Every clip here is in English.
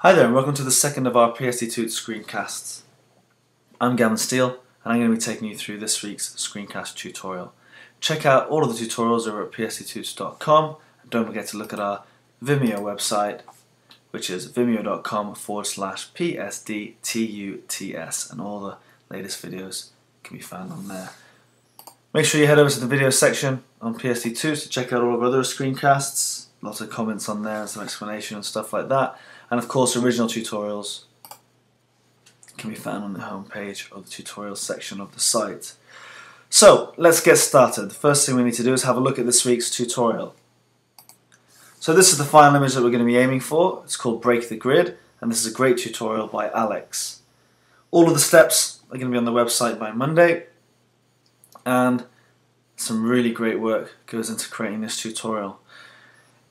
Hi there and welcome to the second of our PSD Toots screencasts. I'm Gavin Steele and I'm going to be taking you through this week's screencast tutorial. Check out all of the tutorials over at psdtoots.com and don't forget to look at our Vimeo website, which is vimeo.com/psdtuts, and all the latest videos can be found on there. Make sure you head over to the video section on PSD Toots to check out all of our other screencasts. Lots of comments on there, some explanation and stuff like that. And of course, original tutorials can be found on the home page of the tutorials section of the site. So let's get started. The first thing we need to do is have a look at this week's tutorial. So this is the final image that we're going to be aiming for. It's called Break the Grid, and this is a great tutorial by Alex. All of the steps are going to be on the website by Monday, and some really great work goes into creating this tutorial.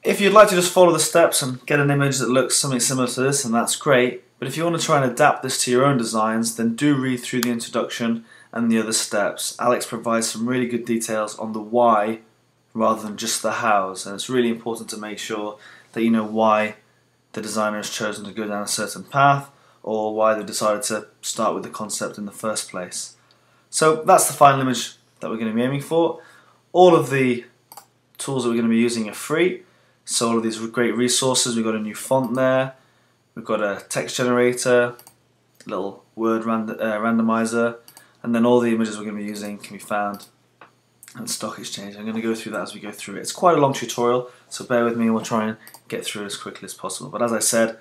If you'd like to just follow the steps and get an image that looks something similar to this, then that's great. But if you want to try and adapt this to your own designs, then do read through the introduction and the other steps. Alex provides some really good details on the why rather than just the hows, and it's really important to make sure that you know why the designer has chosen to go down a certain path or why they decided to start with the concept in the first place. So that's the final image that we're going to be aiming for. All of the tools that we're going to be using are free. So all of these great resources, we've got a new font there, we've got a text generator, a little word randomizer, and then all the images we're going to be using can be found on Stock Exchange. I'm going to go through that as we go through it. It's quite a long tutorial, so bear with me and we'll try and get through it as quickly as possible. But as I said,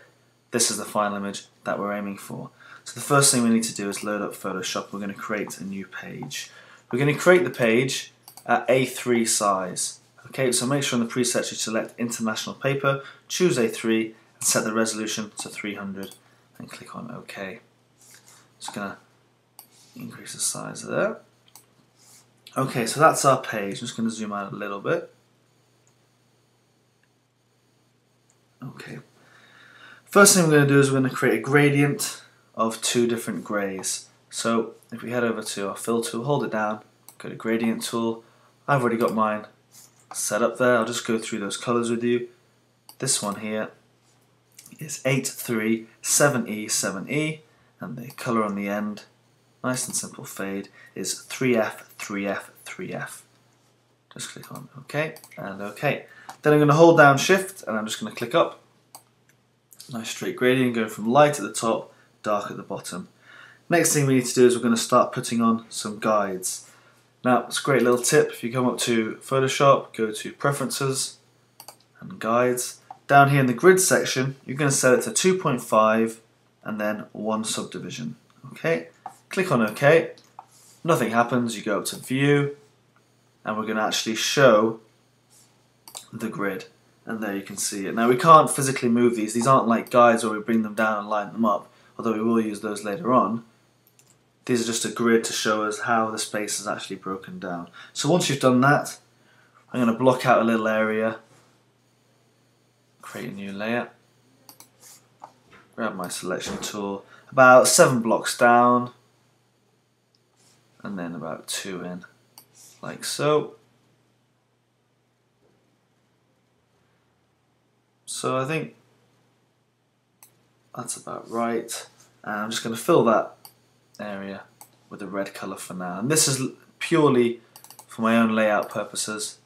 this is the final image that we're aiming for. So the first thing we need to do is load up Photoshop. We're going to create a new page. We're going to create the page at A3 size. Okay, so make sure in the presets you select International Paper, choose A3 and set the resolution to 300 and click on OK. Just going to increase the size there. Okay, so that's our page. I'm just going to zoom out a little bit. Okay. First thing we're going to do is we're going to create a gradient of two different greys. So if we head over to our Fill tool, hold it down, go to Gradient tool. I've already got mine set up there. I'll just go through those colours with you. This one here is 837E7E, and the colour on the end, nice and simple fade, is 3F, 3F, 3F. Just click on OK and OK. Then I'm going to hold down Shift and I'm just going to click up. Nice straight gradient going from light at the top, dark at the bottom. Next thing we need to do is we're going to start putting on some guides. Now, it's a great little tip. If you come up to Photoshop, go to Preferences and Guides. Down here in the grid section, you're going to set it to 2.5 and then 1 subdivision. Okay, click on OK. Nothing happens. You go up to View, and we're going to actually show the grid. And there you can see it. Now, we can't physically move these. These aren't like guides where we bring them down and line them up, although we will use those later on. These are just a grid to show us how the space is actually broken down. So once you've done that, I'm going to block out a little area, create a new layer, grab my selection tool, about 7 blocks down, and then about 2 in, like so. So I think that's about right, and I'm just going to fill that area with a red colour for now, and this is purely for my own layout purposes,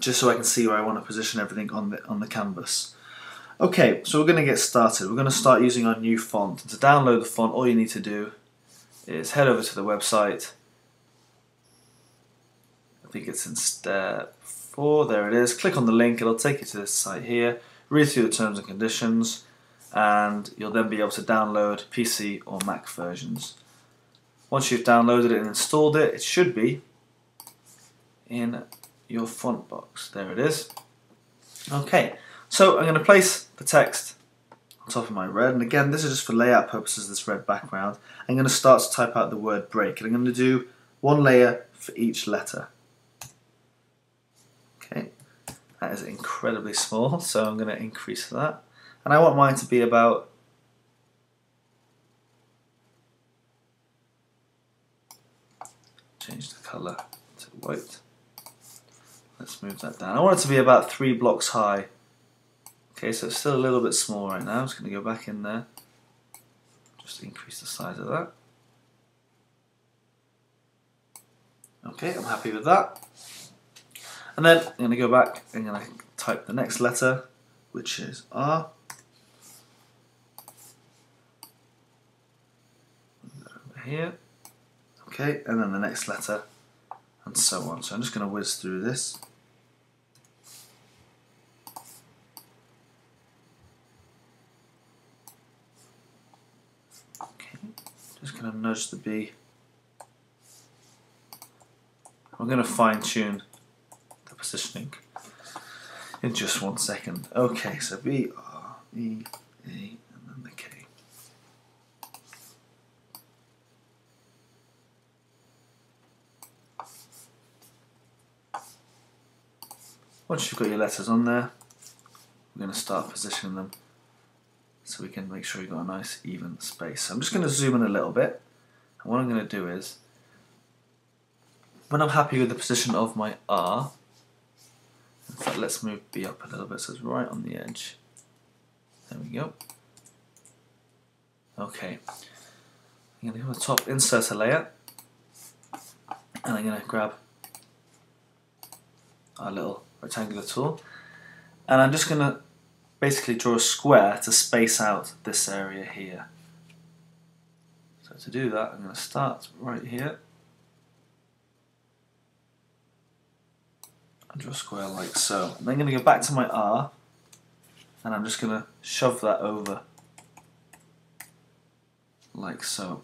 just so I can see where I want to position everything on the canvas. Okay, so we're going to get started. We're going to start using our new font. And to download the font, all you need to do is head over to the website. I think it's in step 4. There it is. Click on the link. It'll take you to this site here. Read through the terms and conditions, and you'll then be able to download PC or Mac versions. Once you've downloaded it and installed it, it should be in your font box. There it is. Okay, so I'm going to place the text on top of my red, and again this is just for layout purposes, this red background. I'm going to start to type out the word break, and I'm going to do 1 layer for each letter. Okay, that is incredibly small, so I'm going to increase that. And I want mine to be about change the colour to white. Let's move that down. I want it to be about 3 blocks high Okay, so it's still a little bit small right now. I'm just going to go back in there, just increase the size of that. Okay, I'm happy with that. And then I'm going to go back and I'm going to type the next letter, which is R. Over here. Okay, and then the next letter, and so on. So I'm just going to whiz through this. Okay, just going to nudge the B. I'm going to fine tune the positioning in just 1 second. Okay, so B, R, E, A, and then the K. Once you've got your letters on there, we're going to start positioning them so we can make sure you've got a nice even space. So I'm just going to zoom in a little bit, and what I'm going to do is, when I'm happy with the position of my R, in fact let's move B up a little bit so it's right on the edge. There we go. Okay, I'm going to go to the top, insert a layer, and I'm going to grab our little rectangular tool, and I'm just going to basically draw a square to space out this area here. So to do that, I'm going to start right here and draw a square like so. And then I'm going to go back to my R, and I'm just going to shove that over like so.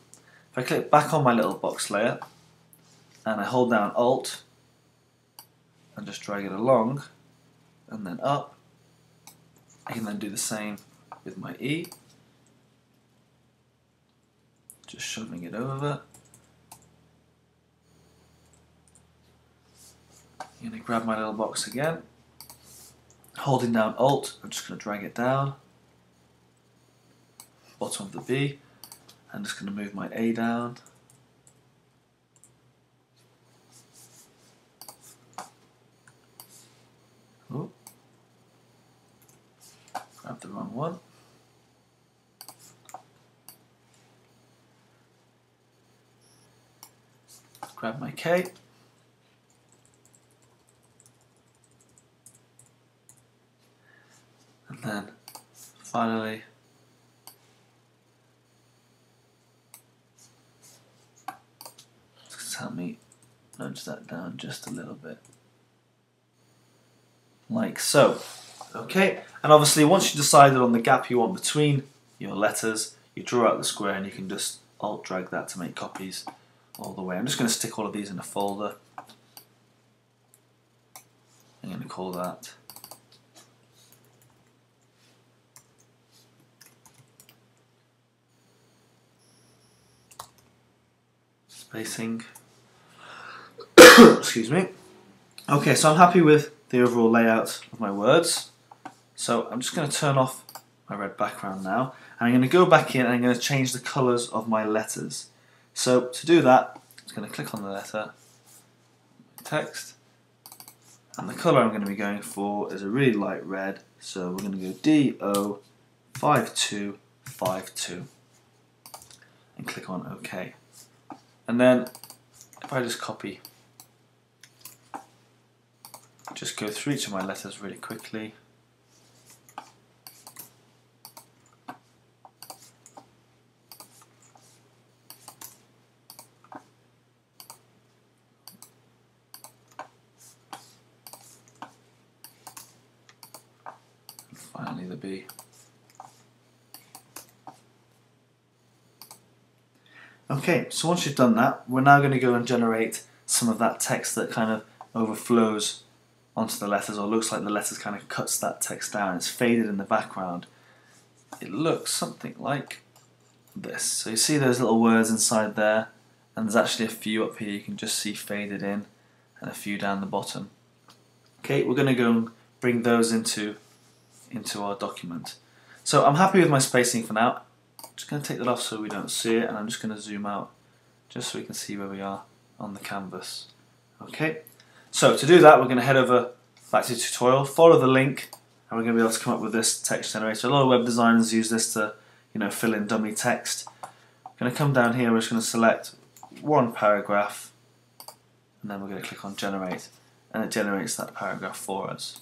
If I click back on my little box layer and I hold down Alt and just drag it along and then up, I can then do the same with my E, just shoving it over. I'm going to grab my little box again, holding down Alt, I'm just going to drag it down, bottom of the B. I'm just going to move my A down. Oh, grab the wrong one. Grab my K. And then finally just help me nudge that down just a little bit. Like so. Okay, and obviously once you decided on the gap you want between your letters, you draw out the square and you can just alt drag that to make copies all the way. I'm just going to stick all of these in a folder. I'm going to call that spacing. Excuse me. Okay, so I'm happy with the overall layout of my words. So I'm just going to turn off my red background now, and I'm going to go back in and I'm going to change the colours of my letters. So to do that, I'm just going to click on the letter, text, and the colour I'm going to be going for is a really light red. So we're going to go DO5252 and click on OK. And then if I just copy, just go through each of my letters really quickly. And finally the B. Okay, so once you've done that, we're now going to go and generate some of that text that kind of overflows onto the letters, or looks like the letters kind of cuts that text down. It's faded in the background. It looks something like this. So you see those little words inside there, and there's actually a few up here you can just see faded in, and a few down the bottom. Okay, we're going to go and bring those into our document. So I'm happy with my spacing for now. I'm just going to take that off so we don't see it, and I'm just going to zoom out just so we can see where we are on the canvas. Okay, so to do that we're going to head over back to the tutorial, follow the link and we're going to be able to come up with this text generator. A lot of web designers use this to, fill in dummy text. I'm going to come down here, we're just going to select one paragraph, and then we're going to click on generate, and it generates that paragraph for us.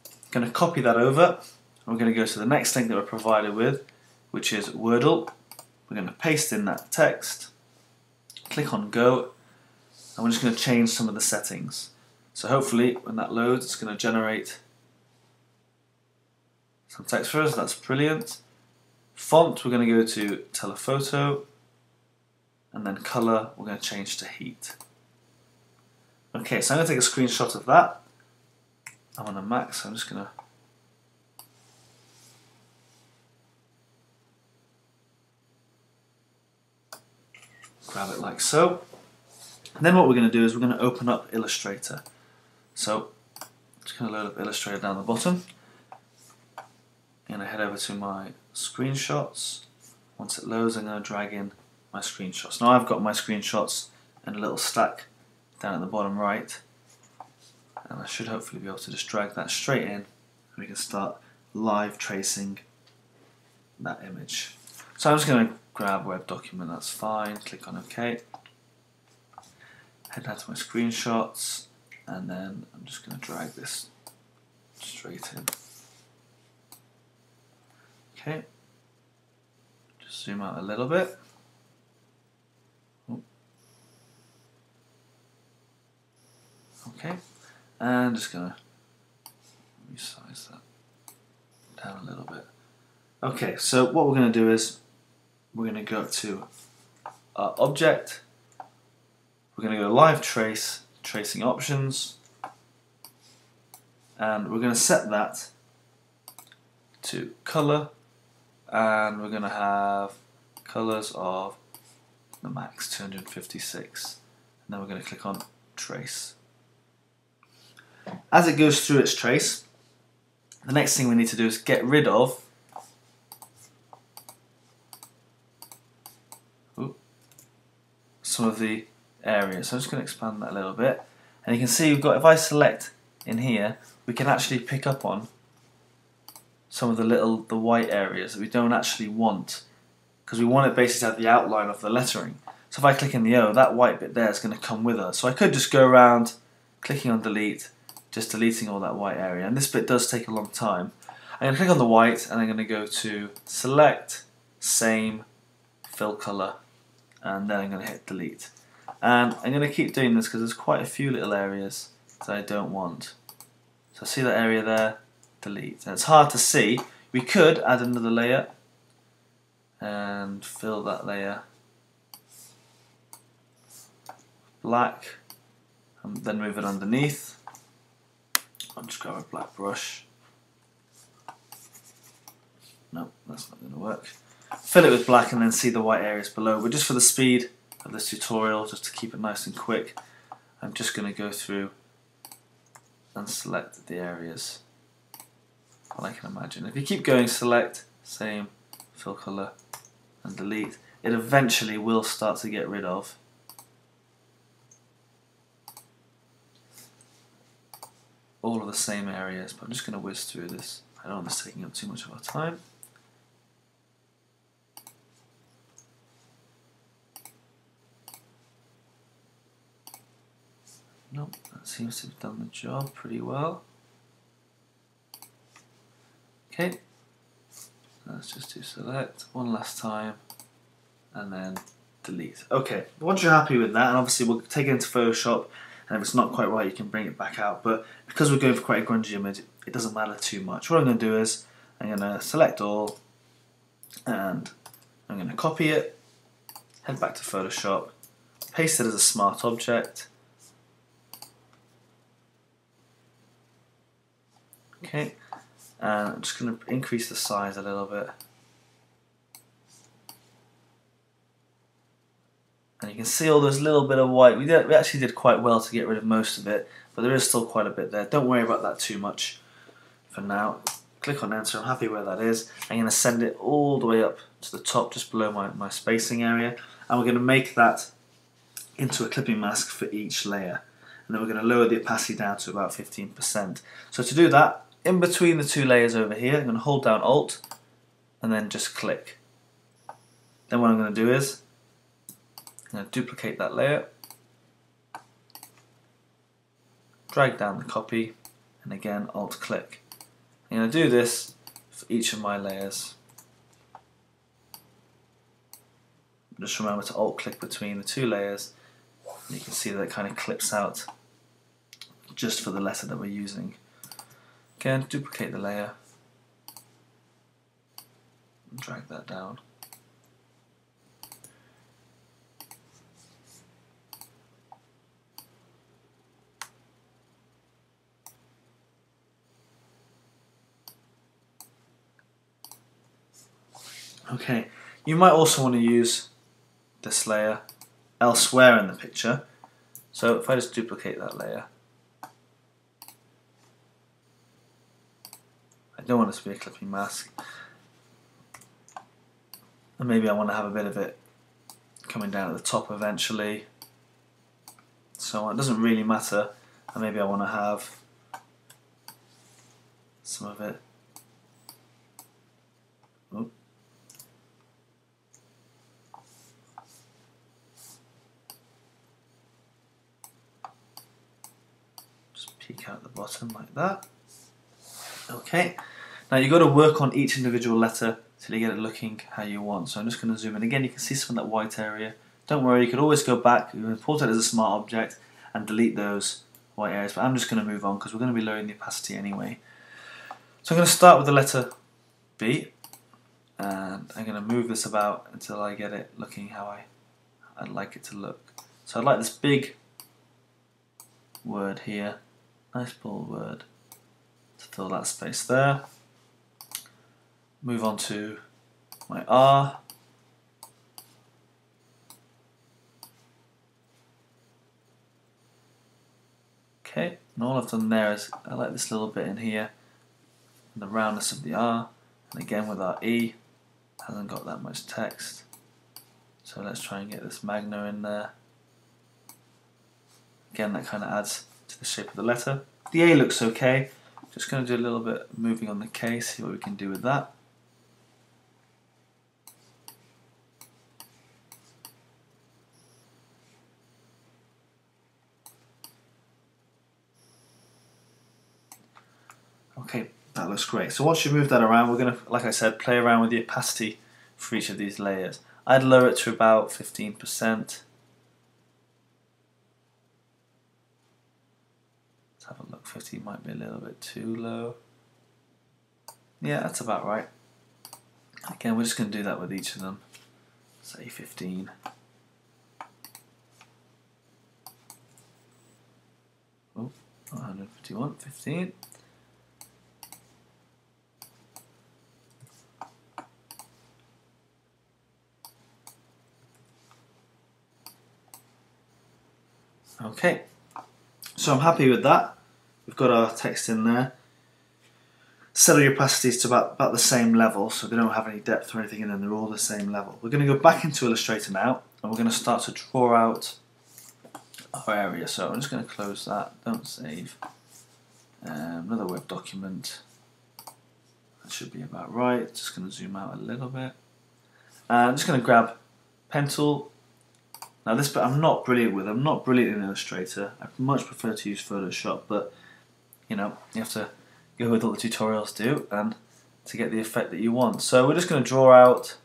I'm going to copy that over, and we're going to go to the next link that we're provided with, which is Wordle. We're going to paste in that text, click on go, and we're just going to change some of the settings. So hopefully when that loads, it's going to generate some text for us. That's brilliant. Font, we're going to go to telephoto, and then color, we're going to change to heat. Okay, so I'm going to take a screenshot of that. I'm on a Mac, so I'm just going to grab it like so. And then what we're going to do is we're going to open up Illustrator. So I'm just going to load up Illustrator down the bottom. I'm going to head over to my screenshots. Once it loads, I'm going to drag in my screenshots. Now I've got my screenshots in a little stack down at the bottom right, and I should hopefully be able to just drag that straight in, and we can start live tracing that image. So I'm just going to grab web document, that's fine, click on OK, head down to my screenshots, and then I'm just going to drag this straight in. Okay, just zoom out a little bit. Okay, and just going to resize that down a little bit. Okay, so what we're going to do is we're going to go to our object, we're going to go live trace, tracing options, and we're going to set that to color, and we're going to have colors of the max 256, and then we're going to click on trace. As it goes through its trace, the next thing we need to do is get rid of some of the areas. So I'm just going to expand that a little bit, and you can see we've got, if I select in here, we can actually pick up on some of the white areas that we don't actually want, because we want it basically to have the outline of the lettering. So if I click in the O, that white bit there is going to come with us. So I could just go around clicking on delete, just deleting all that white area, and this bit does take a long time. I'm going to click on the white, and I'm going to go to select, same, fill color, and then I'm going to hit delete. And I'm going to keep doing this because there's quite a few little areas that I don't want. So see that area there, delete. And it's hard to see. We could add another layer and fill that layer black, and then move it underneath. I'll just grab a black brush. No, that's not going to work. Fill it with black and then see the white areas below. But just for the speed of this tutorial, just to keep it nice and quick, I'm just going to go through and select the areas that I can imagine. If you keep going, select, same, fill color, and delete, it eventually will start to get rid of all of the same areas, but I'm just going to whiz through this. I don't want this taking up too much of our time. Nope, that seems to have done the job pretty well. Okay, let's just do select one last time and then delete. Okay, once you're happy with that, and obviously we'll take it into Photoshop, and if it's not quite right you can bring it back out, but because we're going for quite a grungy image, it doesn't matter too much. What I'm going to do is I'm going to select all, and I'm going to copy it, head back to Photoshop, paste it as a smart object. Okay, and I'm just going to increase the size a little bit. And you can see all those little bit of white. We actually did quite well to get rid of most of it, but there is still quite a bit there. Don't worry about that too much for now. Click on enter, I'm happy where that is. I'm going to send it all the way up to the top, just below my spacing area. And we're going to make that into a clipping mask for each layer. And then we're going to lower the opacity down to about 15%. So to do that, in between the two layers over here, I'm going to hold down Alt and then just click. Then what I'm going to do is I'm going to duplicate that layer, drag down the copy, and again Alt click. I'm going to do this for each of my layers. Just remember to Alt click between the two layers, and you can see that it kind of clips out just for the letter that we're using. Again, duplicate the layer, and drag that down. Okay, you might also want to use this layer elsewhere in the picture. So if I just duplicate that layer, I don't want it to be a clipping mask, and maybe I want to have a bit of it coming down at the top eventually, so it doesn't really matter, and maybe I want to have some of it. Oop. Peek out the bottom like that. Okay, now you've got to work on each individual letter till you get it looking how you want. So I'm just going to zoom in again. You can see some of that white area. Don't worry, you could always go back, you can import it as a smart object and delete those white areas, but I'm just going to move on because we're going to be lowering the opacity anyway. So I'm going to start with the letter B, and I'm going to move this about until I get it looking how I'd like it to look. So I'd like this big word here. Nice bold word to fill that space there. Move on to my R. Okay, and all I've done there is I like this little bit in here, and the roundness of the R, and again with our E, hasn't got that much text. So let's try and get this magna in there. Again, that kind of adds to the shape of the letter. The A looks okay. Just going to do a little bit moving on the K, see what we can do with that. Okay, that looks great. So once you move that around, we're going to, like I said, play around with the opacity for each of these layers. I'd lower it to about 15%. Have a look, 50 might be a little bit too low. Yeah, that's about right. Again, we're just going to do that with each of them. Say 15. Oh, 151, 15. Okay, so I'm happy with that. We've got our text in there. Set your opacities to about the same level, so they don't have any depth or anything in them, they're all the same level. We're going to go back into Illustrator now, and we're going to start to draw out our area. So I'm just going to close that, don't save. Another Word document. That should be about right. Just going to zoom out a little bit. I'm just going to grab pen tool. Now this bit I'm not brilliant with. I'm not brilliant in Illustrator. I much prefer to use Photoshop, but you know, you have to go with what the tutorials do and to get the effect that you want. So we're just going to draw out,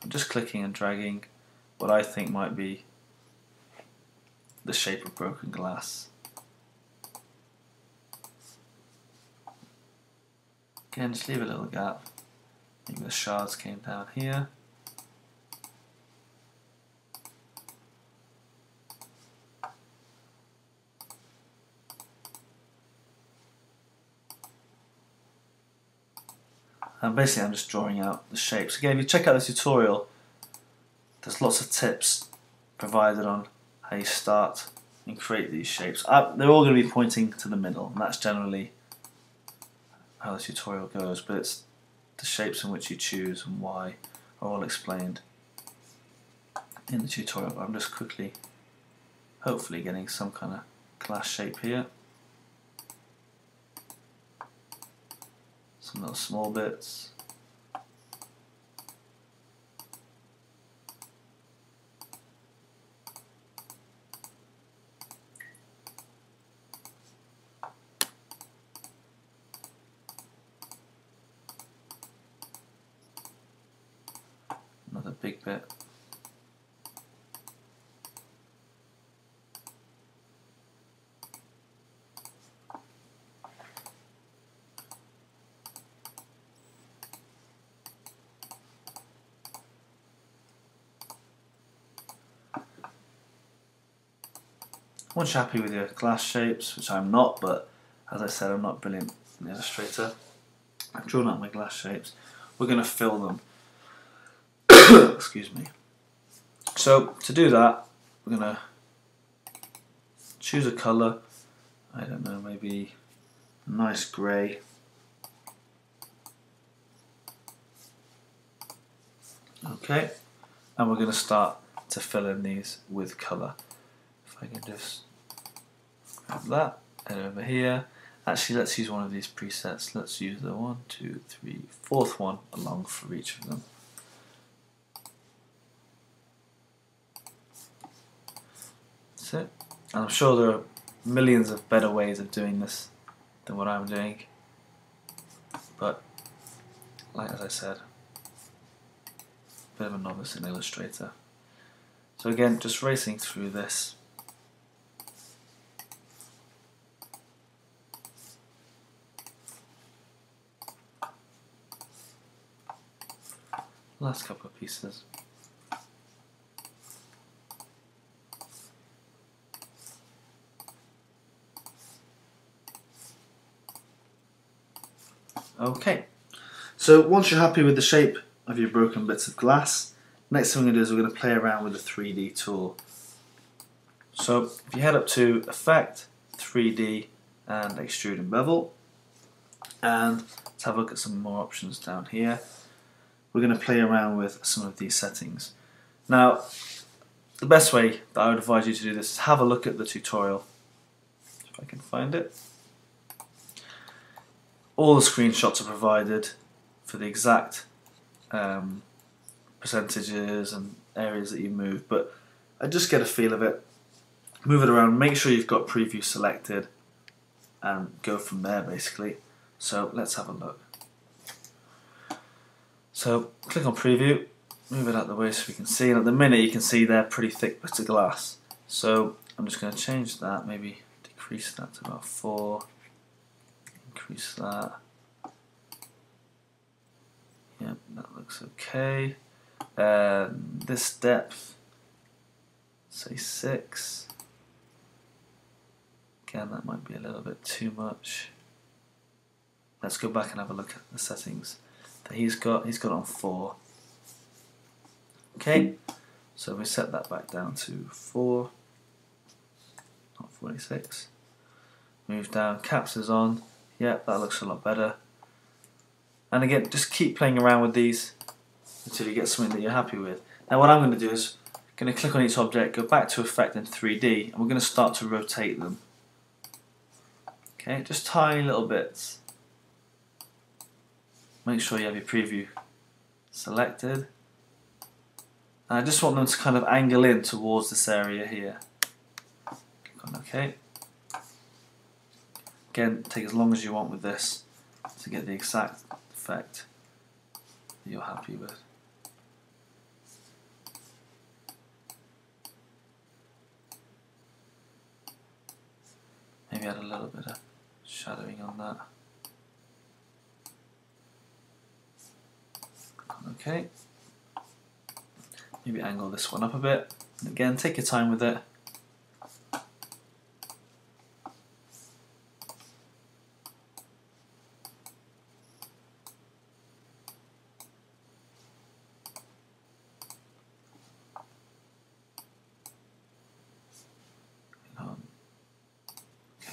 I'm just clicking and dragging what I think might be the shape of broken glass. Again, just leave a little gap. Maybe the shards came down here. And basically I'm just drawing out the shapes. Again, if you check out the tutorial, there's lots of tips provided on how you start and create these shapes. They're all going to be pointing to the middle, and that's generally how the tutorial goes, but it's the shapes in which you choose and why are all explained in the tutorial. I'm just quickly, hopefully getting some kind of glass shape here. some little small bits. Another big bit. Once you're happy with your glass shapes, which I'm not, but as I said, I'm not brilliant in Illustrator. I've drawn out my glass shapes. We're going to fill them. Excuse me. So to do that, we're going to choose a colour. I don't know, maybe a nice grey. Okay, and we're going to start to fill in these with colour. If I can just grab that, and over here, actually let's use one of these presets. Let's use the 1, 2, 3, 4th one along for each of them. That's it. And I'm sure there are millions of better ways of doing this than what I'm doing, but like as I said, a bit of a novice in Illustrator. So again, just racing through this. Last couple of pieces. Okay, so once you're happy with the shape of your broken bits of glass, next thing we're going to do is we're going to play around with the 3D tool. So if you head up to Effect, 3D and Extrude and Bevel, and let's have a look at some more options down here. We're going to play around with some of these settings. Now, the best way that I would advise you to do this is have a look at the tutorial, if I can find it. All the screenshots are provided for the exact percentages and areas that you move, but I just get a feel of it. Move it around, make sure you've got preview selected, and go from there basically. So let's have a look. So click on preview, move it out of the way so we can see, and at the minute you can see they're pretty thick bits of glass. So I'm just going to change that, maybe decrease that to about 4, increase that. Yep, that looks okay. This depth, say 6. Again, that might be a little bit too much. Let's go back and have a look at the settings that he's got. He's got on 4. Okay, so we set that back down to 4, not 46. Move down, caps is on. Yep, that looks a lot better. And again, just keep playing around with these until you get something that you're happy with. Now what I'm going to do is I'm going to click on each object, go back to Effect in 3D, and we're going to start to rotate them. Okay, just tiny little bits. Make sure you have your preview selected. And I just want them to kind of angle in towards this area here. Click on OK. Again, take as long as you want with this to get the exact effect that you're happy with. Maybe add a little bit of shadowing on that. Okay. Maybe angle this one up a bit. And again, take your time with it.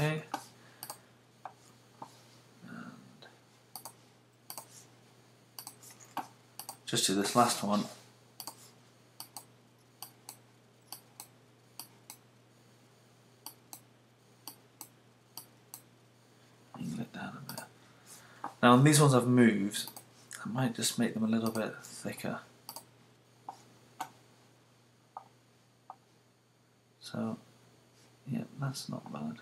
Okay. And just do this last one. Angle it down a bit. Now on these ones I've moved, I might just make them a little bit thicker. So, yeah, that's not bad.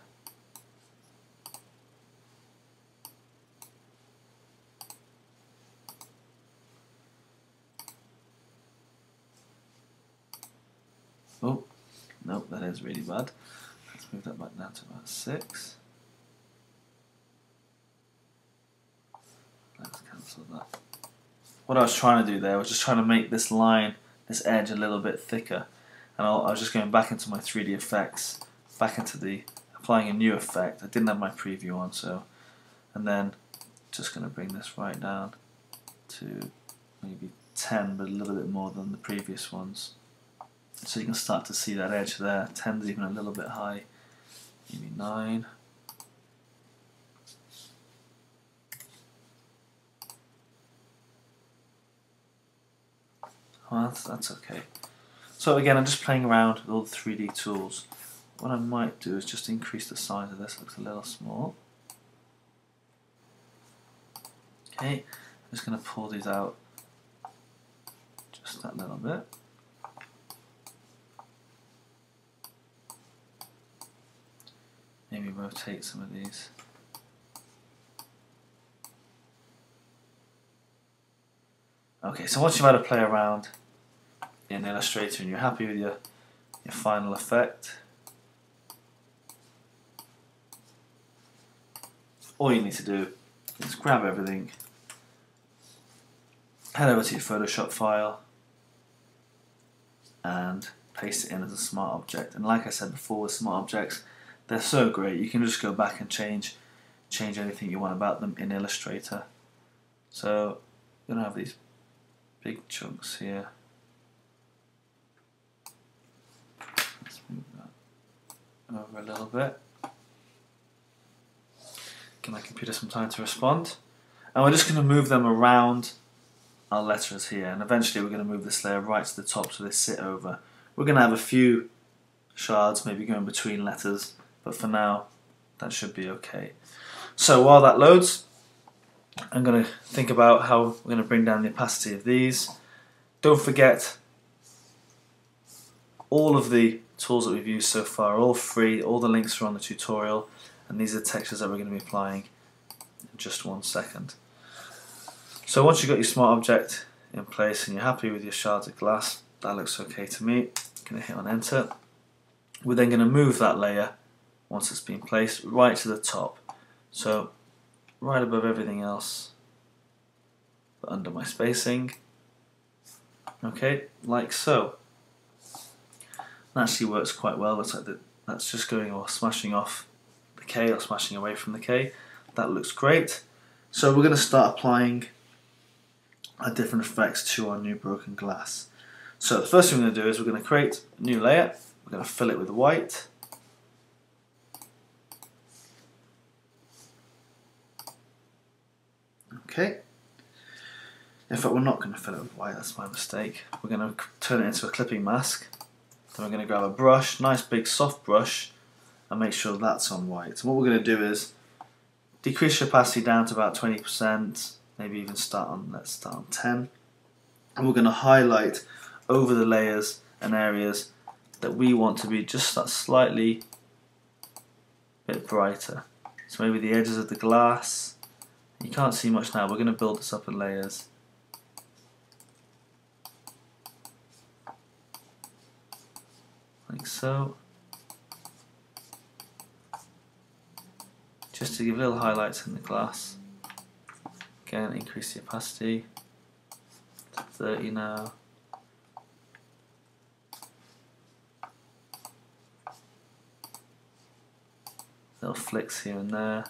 Oh, nope, that is really bad. Let's move that back down to about 6. Let's cancel that. What I was trying to do there was just trying to make this line, this edge, a little bit thicker. And I was just going back into my 3D effects, back into the applying a new effect. I didn't have my preview on, so, and then just going to bring this right down to maybe 10, but a little bit more than the previous ones. So you can start to see that edge there. 10's even a little bit high, maybe 9. Well, that's okay. So again, I'm just playing around with all the 3D tools. What I might do is just increase the size of this. It looks a little small. Okay, I'm just going to pull these out just that little bit. Maybe rotate some of these. Okay, so once you've had a play around in Illustrator and you're happy with your final effect, all you need to do is grab everything, head over to your Photoshop file and paste it in as a smart object. And like I said before, with smart objects, they're so great. You can just go back and change anything you want about them in Illustrator. So you're going to have these big chunks here. Let's move that over a little bit. Give my computer some time to respond. And we're just going to move them around our letters here, and eventually we're going to move this layer right to the top so they sit over. We're going to have a few shards maybe going between letters, but for now that should be okay. So while that loads, I'm going to think about how we're going to bring down the opacity of these. Don't forget, all of the tools that we've used so far are all free. All the links are on the tutorial, and these are the textures that we're going to be applying in just 1 second. So once you've got your smart object in place and you're happy with your shards of glass, that looks okay to me. I'm going to hit on enter. We're then going to move that layer, once it's been placed, right to the top. So right above everything else, but under my spacing. Okay, like so. That actually works quite well. Looks like that's just going or smashing off the K or smashing away from the K. That looks great. So we're going to start applying our different effects to our new broken glass. So the first thing we're going to do is we're going to create a new layer. We're going to fill it with white. Okay. In fact, we're not going to fill it with white, that's my mistake. We're going to turn it into a clipping mask. Then we're going to grab a brush, nice big soft brush, and make sure that's on white. And what we're going to do is decrease your opacity down to about 20%, maybe even let's start on 10. And we're going to highlight over the layers and areas that we want to be just that slightly bit brighter. So maybe the edges of the glass. You can't see much now, we're going to build this up in layers. Like so. Just to give little highlights in the glass. Again, increase the opacity to 30 now. Little flicks here and there.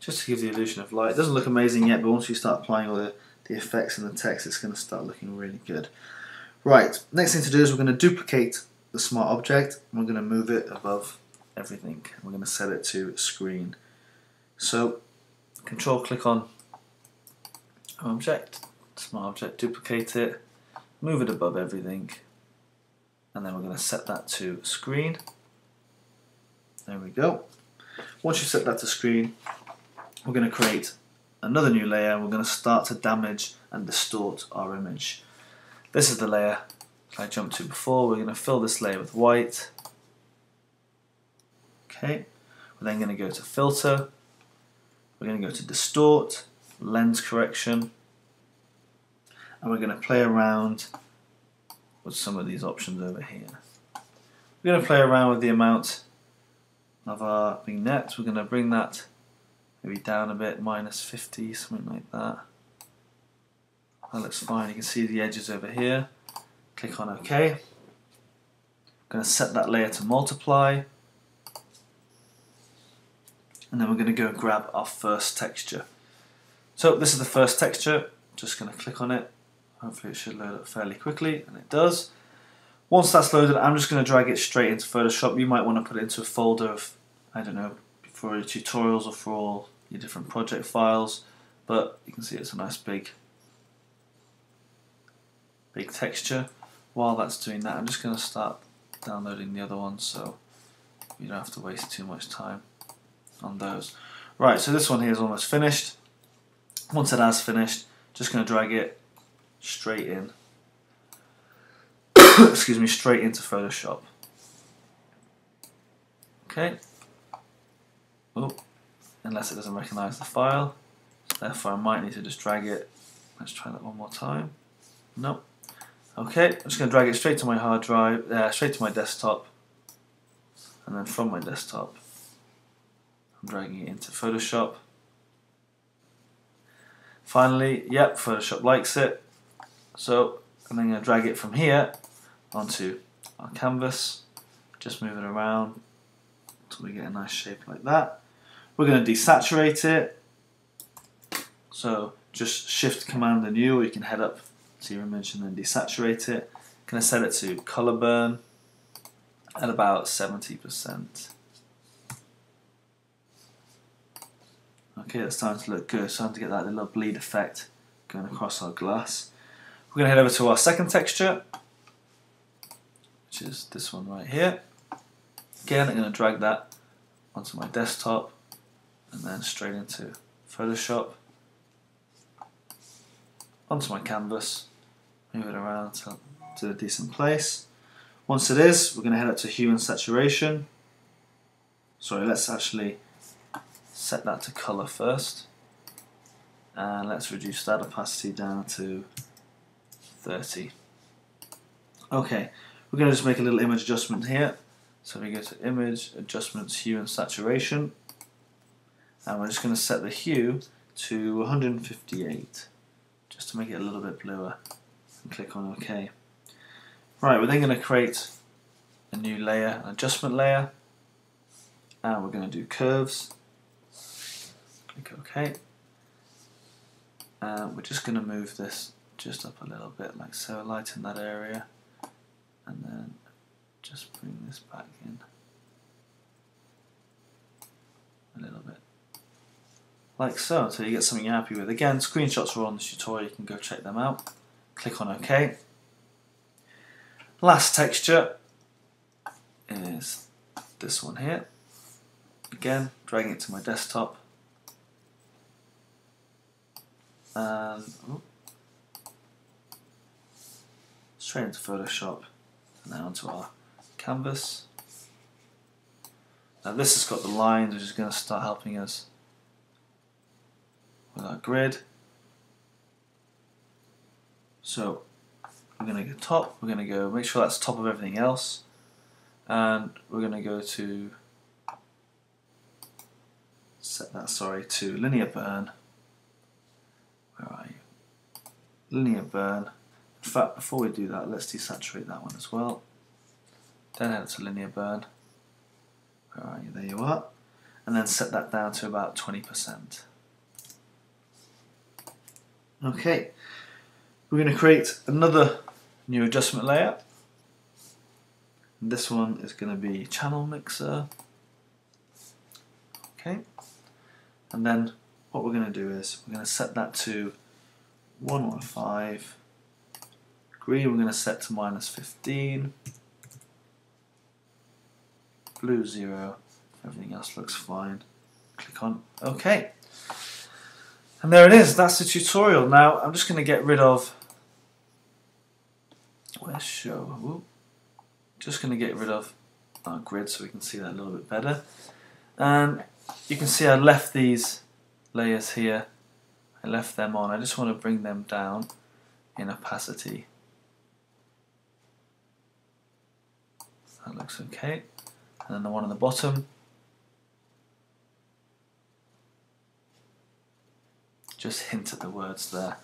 Just to give the illusion of light. It doesn't look amazing yet, but once you start applying all the effects and the text, it's going to start looking really good. Right, next thing to do is we're going to duplicate the smart object, and we're going to move it above everything. We're going to set it to screen. So, Control click on object, Smart object, duplicate it, move it above everything, and then we're going to set that to screen. There we go. Once you set that to screen, we're going to create another new layer and we're going to start to damage and distort our image. This is the layer I jumped to before. We're going to fill this layer with white. Okay. We're then going to go to filter. We're going to go to distort, lens correction, and we're going to play around with some of these options over here. We're going to play around with the amount of our vignette. We're going to bring that maybe down a bit, -50, something like that. That looks fine. You can see the edges over here. Click on OK. I'm going to set that layer to multiply. And then we're going to go and grab our first texture. So this is the first texture. Just going to click on it. Hopefully it should load up fairly quickly, and it does. Once that's loaded, I'm just going to drag it straight into Photoshop. You might want to put it into a folder of, I don't know, for your tutorials or for all your different project files. But you can see it's a nice big texture. While that's doing that, I'm just going to start downloading the other ones so you don't have to waste too much time on those. Right, so this one here is almost finished. Once it has finished, just going to drag it straight in. Excuse me, straight into Photoshop. Okay. Oh, unless it doesn't recognize the file. Therefore, I might need to just drag it. Let's try that one more time. Nope. Okay, I'm just going to drag it straight to my hard drive, straight to my desktop, and then from my desktop, I'm dragging it into Photoshop. Finally, yep, Photoshop likes it. So I'm then going to drag it from here onto our canvas, just move it around until we get a nice shape like that. We're going to desaturate it. So just Shift Command and U, or you can head up to your image and then desaturate it. Going to set it to color burn at about 70%. Okay, that's starting to look good. Starting to get that little bleed effect going across our glass. We're going to head over to our second texture, which is this one right here. Again, I'm going to drag that onto my desktop and then straight into Photoshop, onto my canvas, move it around to a decent place. Once it is, we're going to head up to hue and saturation. Sorry, let's actually set that to color first, and let's reduce that opacity down to 30. Okay, we're going to just make a little image adjustment here. So we go to Image, Adjustments, Hue and Saturation, and we're just going to set the hue to 158 just to make it a little bit bluer, and click on OK. Right, we're then going to create a new layer, an adjustment layer, and we're going to do curves. Click OK, and we're just going to move this just up a little bit like so, lighten that area, and then just bring this back in a little bit like so, until you get something you're happy with. Again, screenshots are on this tutorial, you can go check them out. Click on OK. Last texture is this one here. Again, dragging it to my desktop, and straight into Photoshop, and then onto our canvas. Now this has got the lines, which is going to start helping us with our grid. So we're going to go top, we're going to go make sure that's top of everything else, and we're going to go to set that, sorry, to linear burn. Where are you? Linear burn. In fact, before we do that, let's desaturate that one as well. Then head to linear burn. Where are you? There you are. And then set that down to about 20%. Okay, we're going to create another new adjustment layer. And this one is going to be channel mixer. Okay, and then what we're going to do is we're going to set that to 115. Green we're going to set to -15. Blue 0. Everything else looks fine. Click on OK. And there it is. That's the tutorial. Now I'm just going to get rid of. Where's show? Ooh. Just going to get rid of our grid so we can see that a little bit better. And you can see I left these layers here. I left them on. I just want to bring them down in opacity. That looks okay. And then the one on the bottom, just hint at the words there.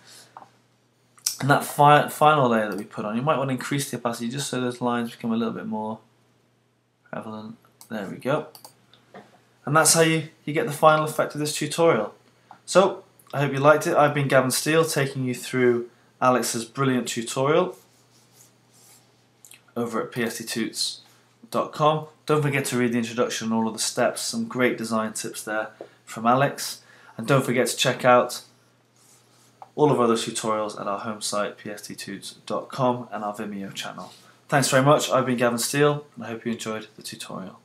And that final layer that we put on, you might want to increase the opacity just so those lines become a little bit more prevalent. There we go. And that's how you get the final effect of this tutorial. So, I hope you liked it. I've been Gavin Steele, taking you through Alex's brilliant tutorial over at psttuts.com. Don't forget to read the introduction and all of the steps, some great design tips there from Alex. And don't forget to check out all of our other tutorials at our home site, psttuts.com, and our Vimeo channel. Thanks very much. I've been Gavin Steele, and I hope you enjoyed the tutorial.